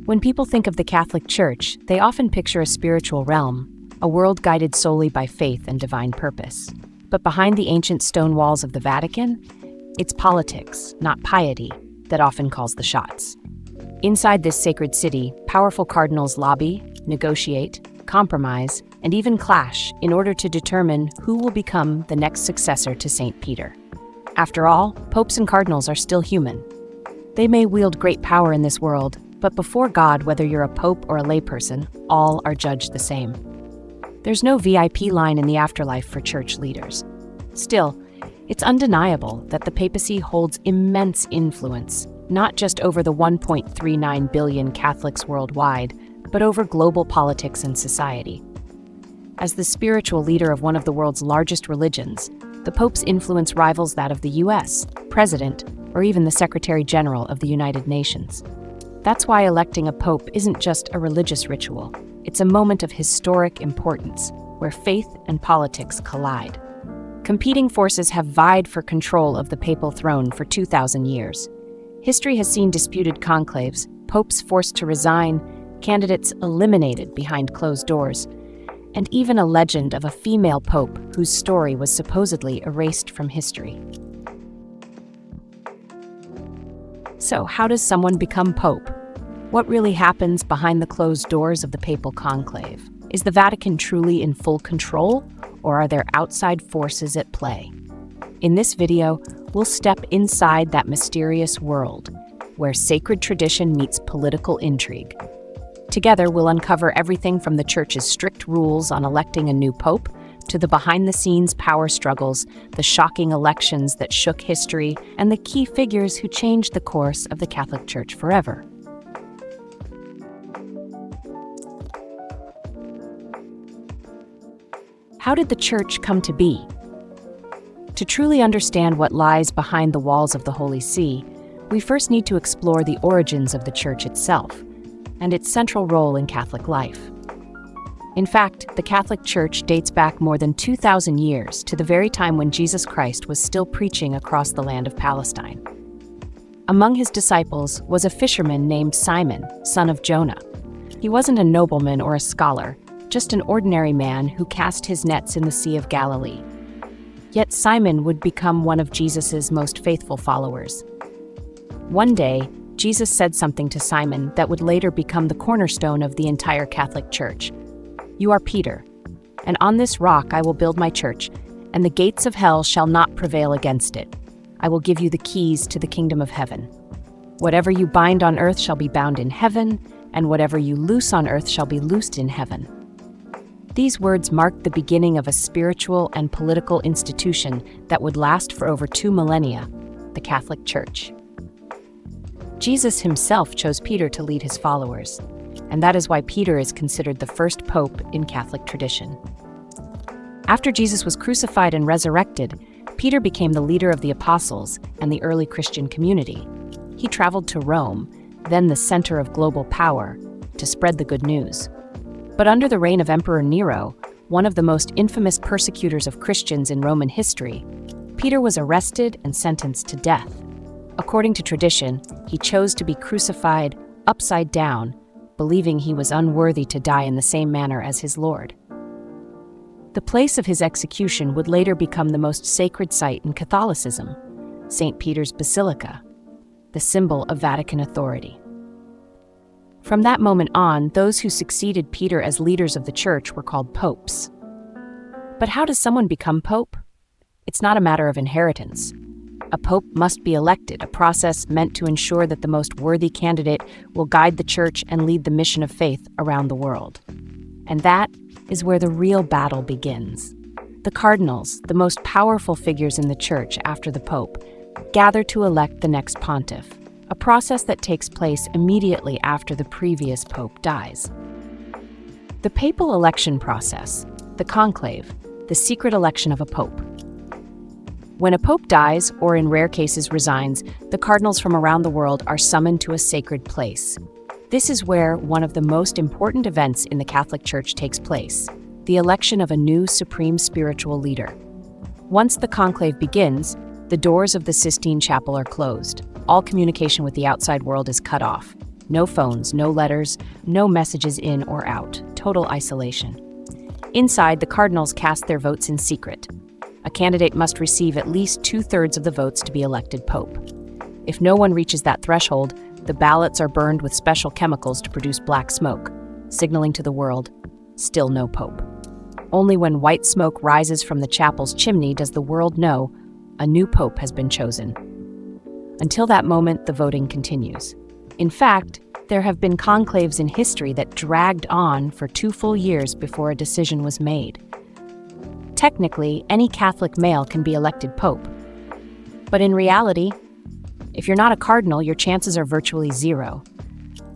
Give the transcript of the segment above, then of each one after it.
When people think of the Catholic Church, they often picture a spiritual realm, a world guided solely by faith and divine purpose. But behind the ancient stone walls of the Vatican, it's politics, not piety, that often calls the shots. Inside this sacred city, powerful cardinals lobby, negotiate, compromise, and even clash in order to determine who will become the next successor to St. Peter. After all, popes and cardinals are still human. They may wield great power in this world, but before God, whether you're a pope or a layperson, all are judged the same. There's no VIP line in the afterlife for church leaders. Still, it's undeniable that the papacy holds immense influence, not just over the 1.39 billion Catholics worldwide, but over global politics and society. As the spiritual leader of one of the world's largest religions, the Pope's influence rivals that of the US, President, or even the Secretary General of the United Nations. That's why electing a pope isn't just a religious ritual. It's a moment of historic importance, where faith and politics collide. Competing forces have vied for control of the papal throne for 2,000 years. History has seen disputed conclaves, popes forced to resign, candidates eliminated behind closed doors, and even a legend of a female pope whose story was supposedly erased from history. So, how does someone become pope? What really happens behind the closed doors of the papal conclave? Is the Vatican truly in full control, or are there outside forces at play? In this video, we'll step inside that mysterious world, where sacred tradition meets political intrigue. Together, we'll uncover everything from the Church's strict rules on electing a new pope to the behind-the-scenes power struggles, the shocking elections that shook history, and the key figures who changed the course of the Catholic Church forever. How did the Church come to be? To truly understand what lies behind the walls of the Holy See, we first need to explore the origins of the Church itself and its central role in Catholic life. In fact, the Catholic Church dates back more than 2,000 years to the very time when Jesus Christ was still preaching across the land of Palestine. Among his disciples was a fisherman named Simon, son of Jonah. He wasn't a nobleman or a scholar, just an ordinary man who cast his nets in the Sea of Galilee. Yet Simon would become one of Jesus' most faithful followers. One day, Jesus said something to Simon that would later become the cornerstone of the entire Catholic Church. "You are Peter, and on this rock I will build my church, and the gates of hell shall not prevail against it. I will give you the keys to the kingdom of heaven. Whatever you bind on earth shall be bound in heaven, and whatever you loose on earth shall be loosed in heaven." These words marked the beginning of a spiritual and political institution that would last for over 2 millennia, the Catholic Church. Jesus himself chose Peter to lead his followers, and that is why Peter is considered the first pope in Catholic tradition. After Jesus was crucified and resurrected, Peter became the leader of the apostles and the early Christian community. He traveled to Rome, then the center of global power, to spread the good news. But under the reign of Emperor Nero, one of the most infamous persecutors of Christians in Roman history, Peter was arrested and sentenced to death. According to tradition, he chose to be crucified upside down, believing he was unworthy to die in the same manner as his Lord. The place of his execution would later become the most sacred site in Catholicism, St. Peter's Basilica, the symbol of Vatican authority. From that moment on, those who succeeded Peter as leaders of the Church were called popes. But how does someone become pope? It's not a matter of inheritance. A pope must be elected, a process meant to ensure that the most worthy candidate will guide the Church and lead the mission of faith around the world. And that is where the real battle begins. The cardinals, the most powerful figures in the Church after the Pope, gather to elect the next pontiff, a process that takes place immediately after the previous pope dies. The papal election process, the conclave, the secret election of a pope. When a pope dies, or in rare cases resigns, the cardinals from around the world are summoned to a sacred place. This is where one of the most important events in the Catholic Church takes place, the election of a new supreme spiritual leader. Once the conclave begins, the doors of the Sistine Chapel are closed. All communication with the outside world is cut off. No phones, no letters, no messages in or out. Total isolation. Inside, the cardinals cast their votes in secret. A candidate must receive at least 2/3 of the votes to be elected pope. If no one reaches that threshold, the ballots are burned with special chemicals to produce black smoke, signaling to the world, still no pope. Only when white smoke rises from the chapel's chimney does the world know a new pope has been chosen. Until that moment, the voting continues. In fact, there have been conclaves in history that dragged on for 2 full years before a decision was made. Technically, any Catholic male can be elected pope. But in reality, if you're not a cardinal, your chances are virtually zero.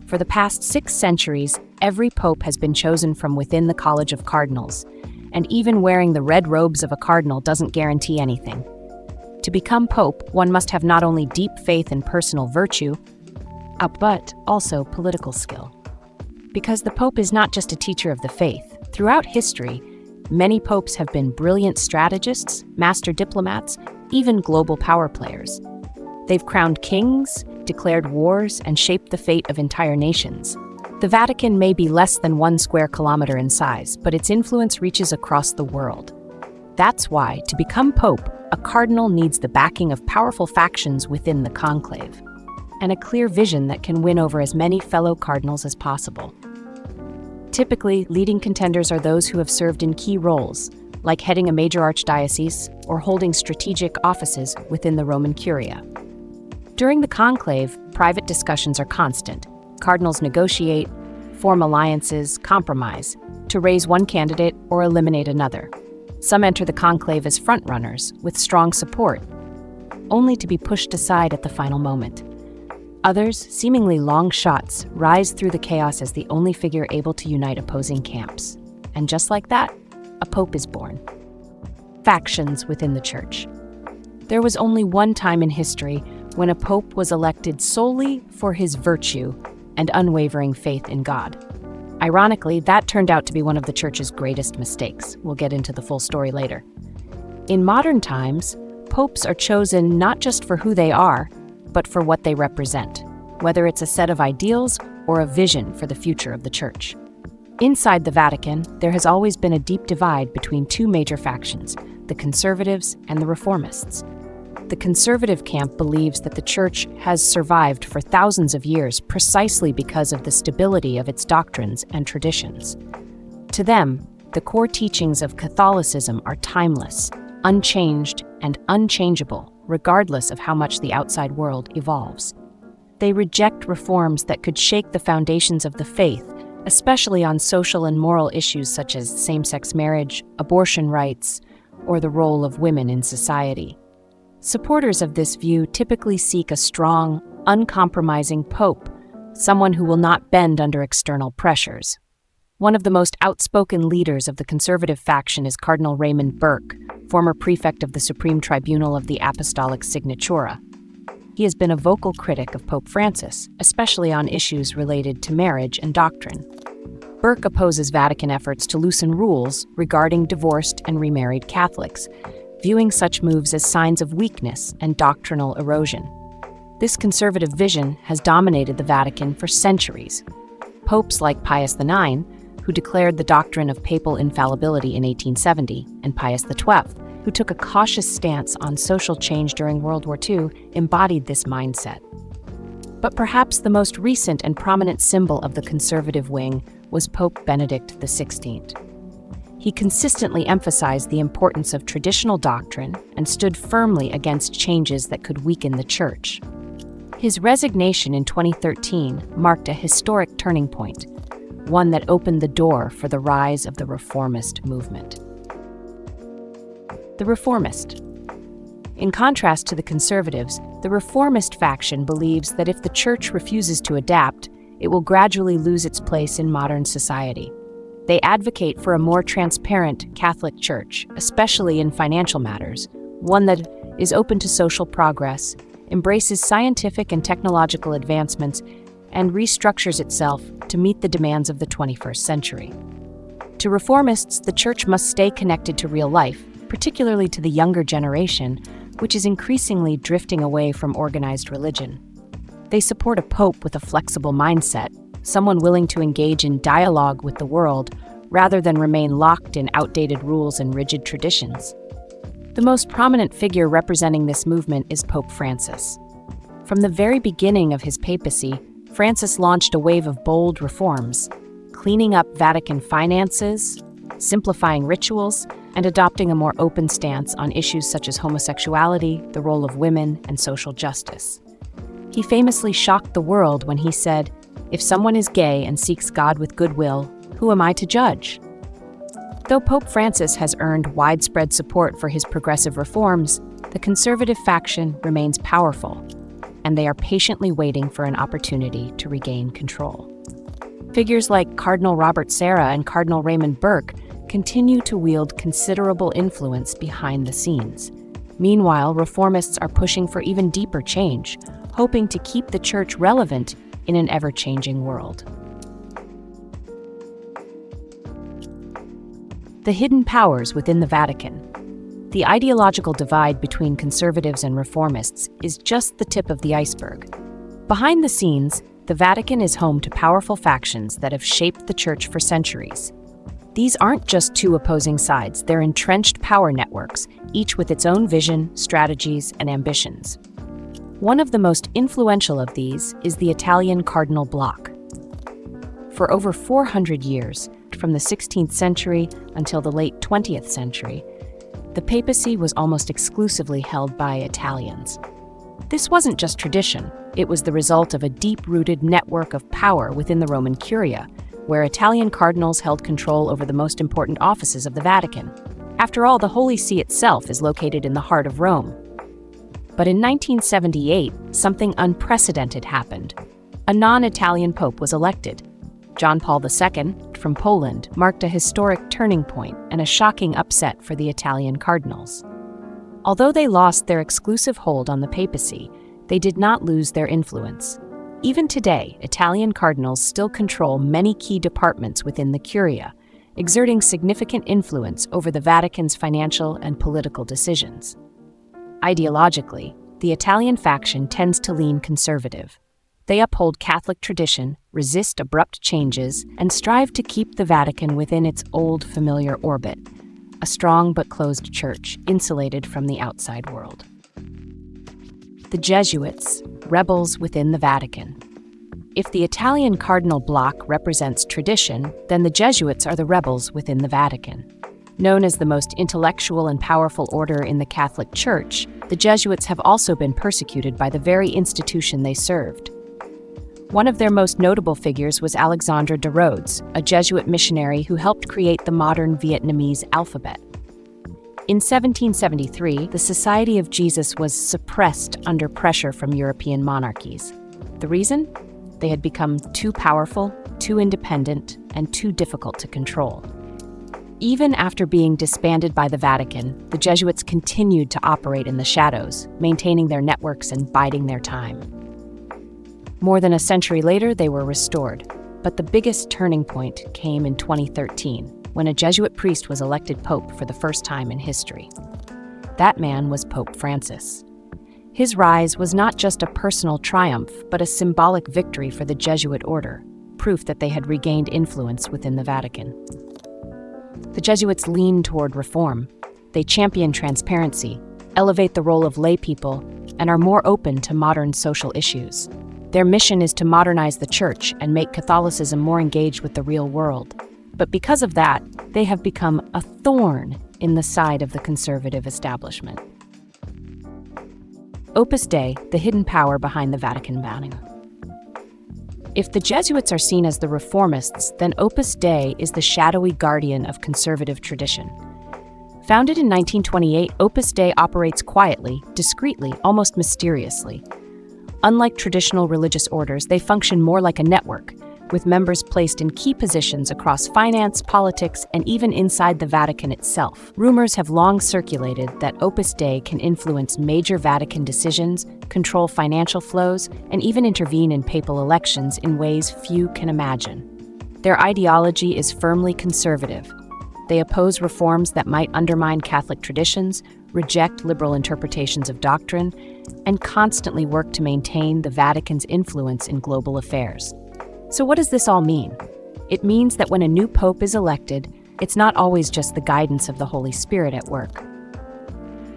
For the past 6 centuries, every pope has been chosen from within the College of Cardinals, and even wearing the red robes of a cardinal doesn't guarantee anything. To become pope, one must have not only deep faith and personal virtue, but also political skill. Because the pope is not just a teacher of the faith. Throughout history, many popes have been brilliant strategists, master diplomats, even global power players. They've crowned kings, declared wars, and shaped the fate of entire nations. The Vatican may be less than 1 square kilometer in size, but its influence reaches across the world. That's why, to become pope, a cardinal needs the backing of powerful factions within the conclave, and a clear vision that can win over as many fellow cardinals as possible. Typically, leading contenders are those who have served in key roles, like heading a major archdiocese or holding strategic offices within the Roman Curia. During the conclave, private discussions are constant. Cardinals negotiate, form alliances, compromise, to raise one candidate or eliminate another. Some enter the conclave as frontrunners, with strong support, only to be pushed aside at the final moment. Others, seemingly long shots, rise through the chaos as the only figure able to unite opposing camps. And just like that, a pope is born. Factions within the Church. There was only one time in history when a pope was elected solely for his virtue and unwavering faith in God. Ironically, that turned out to be one of the Church's greatest mistakes. We'll get into the full story later. In modern times, popes are chosen not just for who they are, but for what they represent, whether it's a set of ideals or a vision for the future of the Church. Inside the Vatican, there has always been a deep divide between 2 major factions, the conservatives and the reformists. The conservative camp believes that the Church has survived for thousands of years precisely because of the stability of its doctrines and traditions. To them, the core teachings of Catholicism are timeless, unchanged, and unchangeable, regardless of how much the outside world evolves. They reject reforms that could shake the foundations of the faith, especially on social and moral issues such as same-sex marriage, abortion rights, or the role of women in society. Supporters of this view typically seek a strong, uncompromising pope, someone who will not bend under external pressures. One of the most outspoken leaders of the conservative faction is Cardinal Raymond Burke, former prefect of the Supreme Tribunal of the Apostolic Signatura. He has been a vocal critic of Pope Francis, especially on issues related to marriage and doctrine. Burke opposes Vatican efforts to loosen rules regarding divorced and remarried Catholics, viewing such moves as signs of weakness and doctrinal erosion. This conservative vision has dominated the Vatican for centuries. Popes like Pius IX, who declared the doctrine of papal infallibility in 1870, and Pius XII, who took a cautious stance on social change during World War II, embodied this mindset. But perhaps the most recent and prominent symbol of the conservative wing was Pope Benedict XVI. He consistently emphasized the importance of traditional doctrine and stood firmly against changes that could weaken the Church. His resignation in 2013 marked a historic turning point, one that opened the door for the rise of the reformist movement. The reformist. In contrast to the conservatives, the reformist faction believes that if the Church refuses to adapt, it will gradually lose its place in modern society. They advocate for a more transparent Catholic Church, especially in financial matters, one that is open to social progress, embraces scientific and technological advancements, and restructures itself to meet the demands of the 21st century. To reformists, the Church must stay connected to real life, particularly to the younger generation, which is increasingly drifting away from organized religion. They support a pope with a flexible mindset, someone willing to engage in dialogue with the world rather than remain locked in outdated rules and rigid traditions. The most prominent figure representing this movement is Pope Francis. From the very beginning of his papacy, Francis launched a wave of bold reforms, cleaning up Vatican finances, simplifying rituals, and adopting a more open stance on issues such as homosexuality, the role of women, and social justice. He famously shocked the world when he said, "If someone is gay and seeks God with goodwill, who am I to judge?" Though Pope Francis has earned widespread support for his progressive reforms, the conservative faction remains powerful, and they are patiently waiting for an opportunity to regain control. Figures like Cardinal Robert Sarah and Cardinal Raymond Burke continue to wield considerable influence behind the scenes. Meanwhile, reformists are pushing for even deeper change, hoping to keep the Church relevant in an ever-changing world. The hidden powers within the Vatican. The ideological divide between conservatives and reformists is just the tip of the iceberg. Behind the scenes, the Vatican is home to powerful factions that have shaped the Church for centuries. These aren't just two opposing sides, they're entrenched power networks, each with its own vision, strategies, and ambitions. One of the most influential of these is the Italian cardinal bloc. For over 400 years, from the 16th century until the late 20th century, the papacy was almost exclusively held by Italians. This wasn't just tradition, it was the result of a deep-rooted network of power within the Roman Curia, where Italian cardinals held control over the most important offices of the Vatican. After all, the Holy See itself is located in the heart of Rome. But in 1978, something unprecedented happened. A non-Italian pope was elected. John Paul II, from Poland, marked a historic turning point and a shocking upset for the Italian cardinals. Although they lost their exclusive hold on the papacy, they did not lose their influence. Even today, Italian cardinals still control many key departments within the Curia, exerting significant influence over the Vatican's financial and political decisions. Ideologically, the Italian faction tends to lean conservative. They uphold Catholic tradition, resist abrupt changes, and strive to keep the Vatican within its old familiar orbit, a strong but closed church, insulated from the outside world. The Jesuits, rebels within the Vatican. If the Italian cardinal bloc represents tradition, then the Jesuits are the rebels within the Vatican. Known as the most intellectual and powerful order in the Catholic Church, the Jesuits have also been persecuted by the very institution they served. One of their most notable figures was Alexandre de Rhodes, a Jesuit missionary who helped create the modern Vietnamese alphabet. In 1773, the Society of Jesus was suppressed under pressure from European monarchies. The reason? They had become too powerful, too independent, and too difficult to control. Even after being disbanded by the Vatican, the Jesuits continued to operate in the shadows, maintaining their networks and biding their time. More than a century later, they were restored. But the biggest turning point came in 2013, when a Jesuit priest was elected pope for the first time in history. That man was Pope Francis. His rise was not just a personal triumph, but a symbolic victory for the Jesuit order, proof that they had regained influence within the Vatican. The Jesuits lean toward reform. They champion transparency, elevate the role of lay people, and are more open to modern social issues. Their mission is to modernize the Church and make Catholicism more engaged with the real world. But because of that, they have become a thorn in the side of the conservative establishment. Opus Dei, the hidden power behind the Vatican banning. If the Jesuits are seen as the reformists, then Opus Dei is the shadowy guardian of conservative tradition. Founded in 1928, Opus Dei operates quietly, discreetly, almost mysteriously. Unlike traditional religious orders, they function more like a network, with members placed in key positions across finance, politics, and even inside the Vatican itself. Rumors have long circulated that Opus Dei can influence major Vatican decisions, control financial flows, and even intervene in papal elections in ways few can imagine. Their ideology is firmly conservative. They oppose reforms that might undermine Catholic traditions, reject liberal interpretations of doctrine, and constantly work to maintain the Vatican's influence in global affairs. So what does this all mean? It means that when a new pope is elected, it's not always just the guidance of the Holy Spirit at work.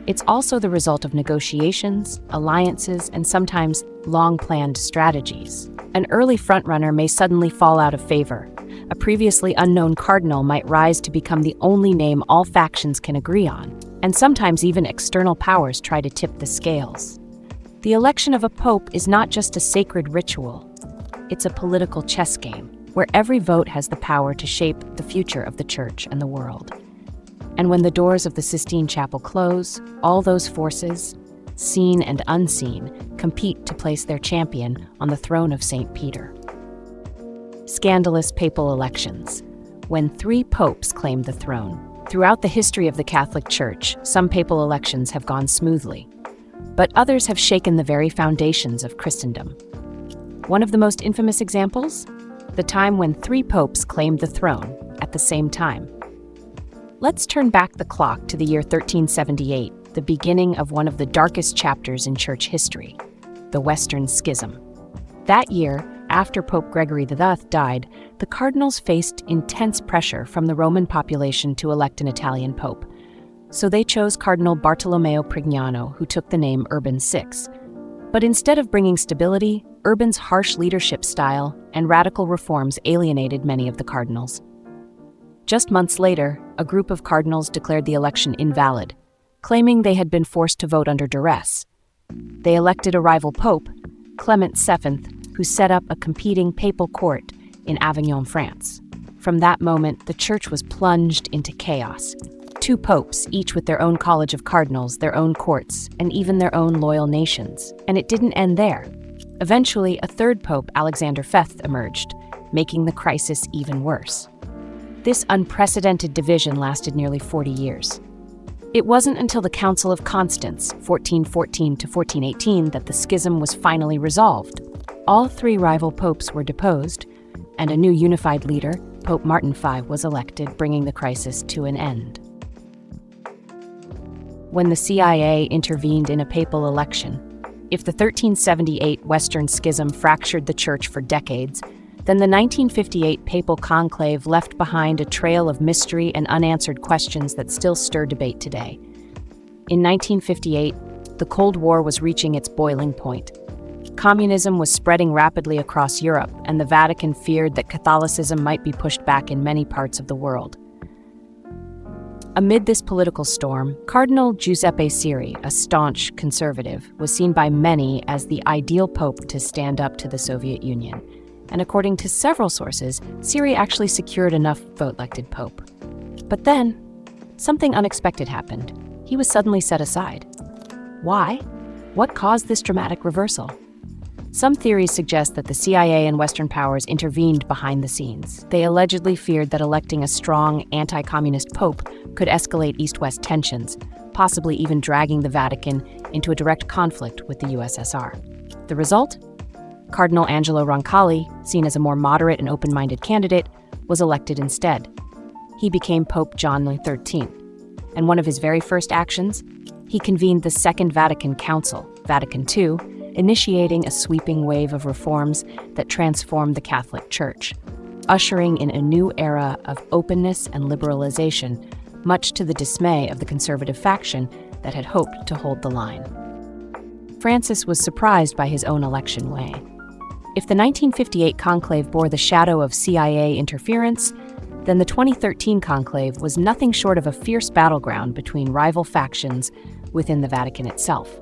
It's also the result of negotiations, alliances, and sometimes long-planned strategies. An early frontrunner may suddenly fall out of favor. A previously unknown cardinal might rise to become the only name all factions can agree on, and sometimes even external powers try to tip the scales. The election of a pope is not just a sacred ritual. It's a political chess game, where every vote has the power to shape the future of the Church and the world. And when the doors of the Sistine Chapel close, all those forces, seen and unseen, compete to place their champion on the throne of St. Peter. Scandalous papal elections. When 3 popes claimed the throne. Throughout the history of the Catholic Church, some papal elections have gone smoothly, but others have shaken the very foundations of Christendom. One of the most infamous examples? The time when 3 popes claimed the throne at the same time. Let's turn back the clock to the year 1378, the beginning of one of the darkest chapters in Church history, the Western Schism. That year, after Pope Gregory XI died, the cardinals faced intense pressure from the Roman population to elect an Italian pope. So they chose Cardinal Bartolomeo Prignano, who took the name Urban VI. But instead of bringing stability, Urban's harsh leadership style and radical reforms alienated many of the cardinals. Just months later, a group of cardinals declared the election invalid, claiming they had been forced to vote under duress. They elected a rival pope, Clement VII, who set up a competing papal court in Avignon, France. From that moment, the Church was plunged into chaos. 2 popes, each with their own college of cardinals, their own courts, and even their own loyal nations. And it didn't end there. Eventually, a 3rd pope, Alexander V, emerged, making the crisis even worse. This unprecedented division lasted nearly 40 years. It wasn't until the Council of Constance, 1414 to 1418, that the schism was finally resolved. All 3 rival popes were deposed, and a new unified leader, Pope Martin V, was elected, bringing the crisis to an end. When the CIA intervened in a papal election, if the 1378 Western Schism fractured the Church for decades, then the 1958 papal conclave left behind a trail of mystery and unanswered questions that still stir debate today. In 1958, the Cold War was reaching its boiling point. Communism was spreading rapidly across Europe, and the Vatican feared that Catholicism might be pushed back in many parts of the world. Amid this political storm, Cardinal Giuseppe Siri, a staunch conservative, was seen by many as the ideal pope to stand up to the Soviet Union. And according to several sources, Siri actually secured enough vote-elected pope. But then, something unexpected happened. He was suddenly set aside. Why? What caused this dramatic reversal? Some theories suggest that the CIA and Western powers intervened behind the scenes. They allegedly feared that electing a strong, anti-communist pope could escalate East-West tensions, possibly even dragging the Vatican into a direct conflict with the USSR. The result? Cardinal Angelo Roncalli, seen as a more moderate and open-minded candidate, was elected instead. He became Pope John XIII, and one of his very first actions, he convened the Second Vatican Council, Vatican II, initiating a sweeping wave of reforms that transformed the Catholic Church, ushering in a new era of openness and liberalization, much to the dismay of the conservative faction that had hoped to hold the line. Francis was surprised by his own election way. If the 1958 conclave bore the shadow of CIA interference, then the 2013 conclave was nothing short of a fierce battleground between rival factions within the Vatican itself.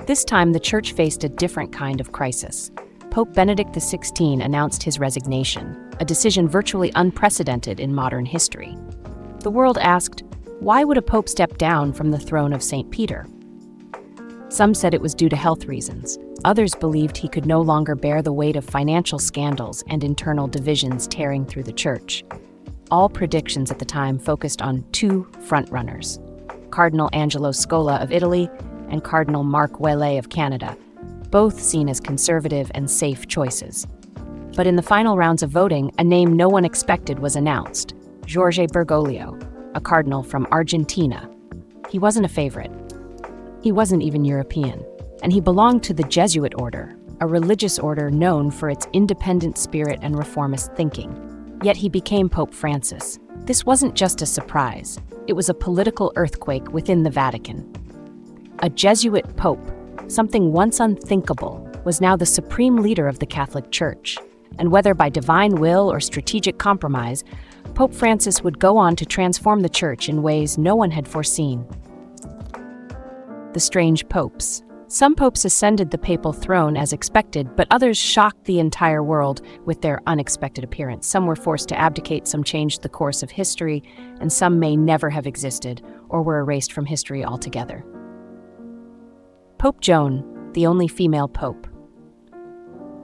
This time, the Church faced a different kind of crisis. Pope Benedict XVI announced his resignation, a decision virtually unprecedented in modern history. The world asked, why would a pope step down from the throne of St. Peter? Some said it was due to health reasons. Others believed he could no longer bear the weight of financial scandals and internal divisions tearing through the Church. All predictions at the time focused on 2 frontrunners, Cardinal Angelo Scola of Italy and Cardinal Marc Ouellet of Canada, both seen as conservative and safe choices. But in the final rounds of voting, a name no one expected was announced, Jorge Bergoglio, a cardinal from Argentina. He wasn't a favorite. He wasn't even European, and he belonged to the Jesuit order, a religious order known for its independent spirit and reformist thinking. Yet he became Pope Francis. This wasn't just a surprise. It was a political earthquake within the Vatican. A Jesuit pope, something once unthinkable, was now the supreme leader of the Catholic Church. And whether by divine will or strategic compromise, Pope Francis would go on to transform the Church in ways no one had foreseen. The strange popes. Some popes ascended the papal throne as expected, but others shocked the entire world with their unexpected appearance. Some were forced to abdicate, some changed the course of history, and some may never have existed or were erased from history altogether. Pope Joan, the only female pope.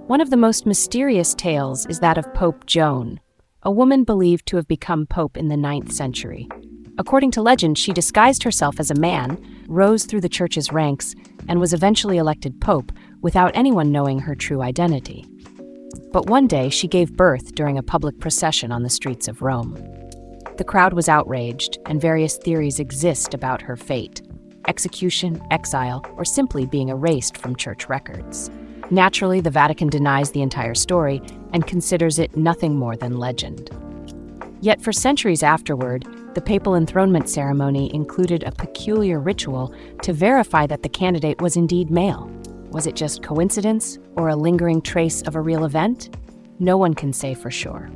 One of the most mysterious tales is that of Pope Joan, a woman believed to have become pope in the 9th century. According to legend, she disguised herself as a man, rose through the church's ranks, and was eventually elected pope without anyone knowing her true identity. But one day, she gave birth during a public procession on the streets of Rome. The crowd was outraged, and various theories exist about her fate: execution, exile, or simply being erased from church records. Naturally, the Vatican denies the entire story and considers it nothing more than legend. Yet for centuries afterward, the papal enthronement ceremony included a peculiar ritual to verify that the candidate was indeed male. Was it just coincidence or a lingering trace of a real event? No one can say for sure.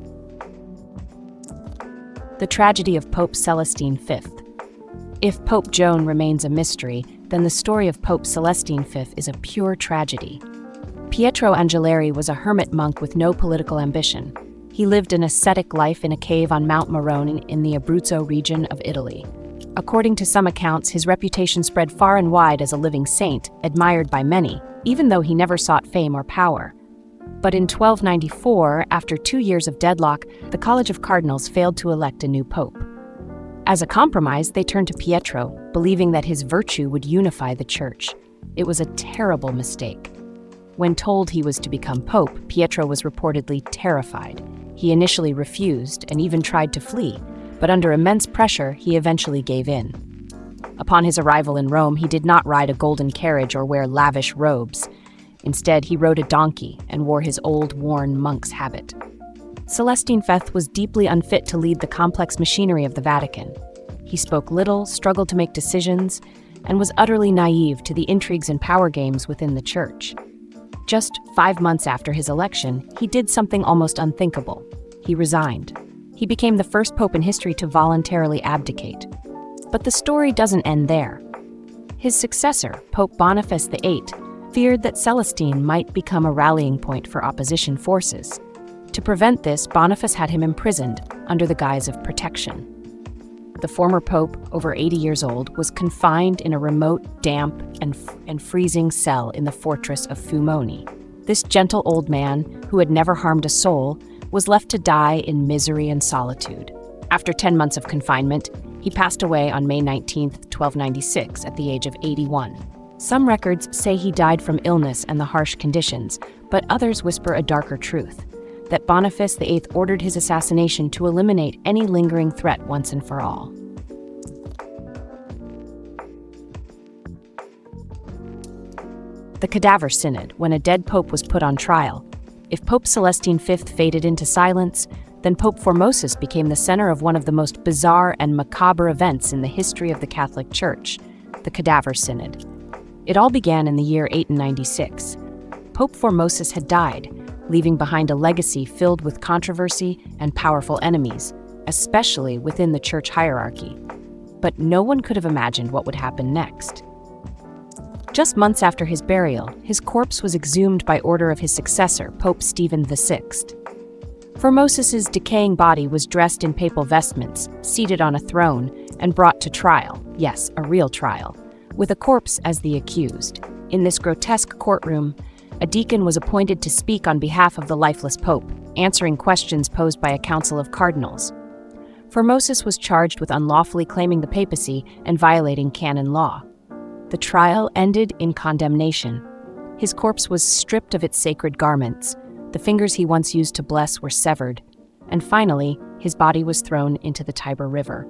The tragedy of Pope Celestine V. If Pope Joan remains a mystery, then the story of Pope Celestine V is a pure tragedy. Pietro Angelieri was a hermit monk with no political ambition. He lived an ascetic life in a cave on Mount Morone in the Abruzzo region of Italy. According to some accounts, his reputation spread far and wide as a living saint, admired by many, even though he never sought fame or power. But in 1294, after 2 years of deadlock, the College of Cardinals failed to elect a new pope. As a compromise, they turned to Pietro, believing that his virtue would unify the church. It was a terrible mistake. When told he was to become pope, Pietro was reportedly terrified. He initially refused and even tried to flee, but under immense pressure, he eventually gave in. Upon his arrival in Rome, he did not ride a golden carriage or wear lavish robes. Instead, he rode a donkey and wore his old, worn monk's habit. Celestine V was deeply unfit to lead the complex machinery of the Vatican. He spoke little, struggled to make decisions, and was utterly naive to the intrigues and power games within the church. Just 5 months after his election, he did something almost unthinkable. He resigned. He became the first pope in history to voluntarily abdicate. But the story doesn't end there. His successor, Pope Boniface VIII, feared that Celestine might become a rallying point for opposition forces. To prevent this, Boniface had him imprisoned under the guise of protection. The former pope, over 80 years old, was confined in a remote, damp, and freezing cell in the fortress of Fumoni. This gentle old man, who had never harmed a soul, was left to die in misery and solitude. After 10 months of confinement, he passed away on May 19, 1296, at the age of 81. Some records say he died from illness and the harsh conditions, but others whisper a darker truth: that Boniface VIII ordered his assassination to eliminate any lingering threat once and for all. The Cadaver Synod, when a dead pope was put on trial. If Pope Celestine V faded into silence, then Pope Formosus became the center of one of the most bizarre and macabre events in the history of the Catholic Church, the Cadaver Synod. It all began in the year 896. Pope Formosus had died, leaving behind a legacy filled with controversy and powerful enemies, especially within the church hierarchy. But no one could have imagined what would happen next. Just months after his burial, his corpse was exhumed by order of his successor, Pope Stephen VI. Formosus's decaying body was dressed in papal vestments, seated on a throne, and brought to trial. Yes, a real trial, with a corpse as the accused. In this grotesque courtroom, a deacon was appointed to speak on behalf of the lifeless pope, answering questions posed by a council of cardinals. Formosus was charged with unlawfully claiming the papacy and violating canon law. The trial ended in condemnation. His corpse was stripped of its sacred garments, the fingers he once used to bless were severed, and finally, his body was thrown into the Tiber River.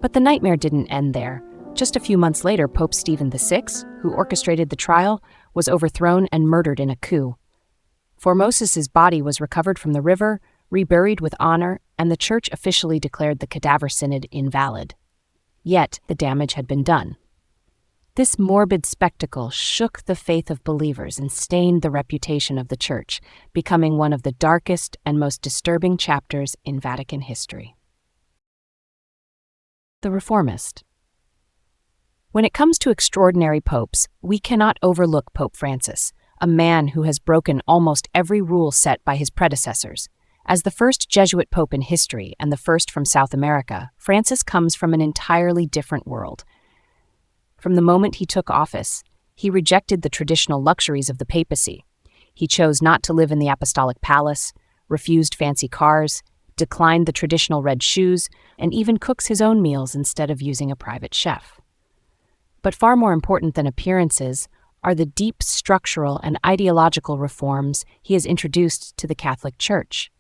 But the nightmare didn't end there. Just a few months later, Pope Stephen VI, who orchestrated the trial, was overthrown and murdered in a coup. Formosis's body was recovered from the river, reburied with honor, and the Church officially declared the cadaver synod invalid. Yet, the damage had been done. This morbid spectacle shook the faith of believers and stained the reputation of the Church, becoming one of the darkest and most disturbing chapters in Vatican history. The Reformist. When it comes to extraordinary popes, we cannot overlook Pope Francis, a man who has broken almost every rule set by his predecessors. As the first Jesuit pope in history and the first from South America, Francis comes from an entirely different world. From the moment he took office, he rejected the traditional luxuries of the papacy. He chose not to live in the apostolic palace, refused fancy cars, declined the traditional red shoes, and even cooks his own meals instead of using a private chef. But far more important than appearances are the deep structural and ideological reforms he has introduced to the Catholic Church.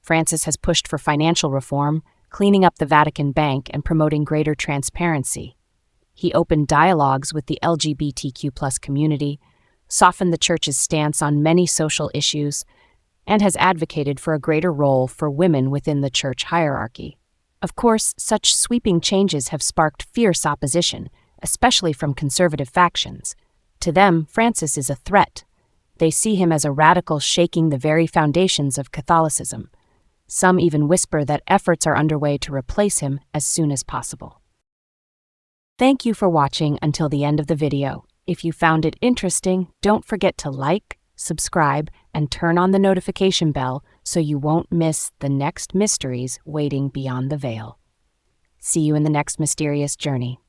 Francis has pushed for financial reform, cleaning up the Vatican Bank and promoting greater transparency. He opened dialogues with the LGBTQ+ community, softened the Church's stance on many social issues, and has advocated for a greater role for women within the Church hierarchy. Of course, such sweeping changes have sparked fierce opposition, especially from conservative factions. To them, Francis is a threat. They see him as a radical shaking the very foundations of Catholicism. Some even whisper that efforts are underway to replace him as soon as possible. Thank you for watching until the end of the video. If you found it interesting, don't forget to like, subscribe, and turn on the notification bell so you won't miss the next mysteries waiting beyond the veil. See you in the next mysterious journey.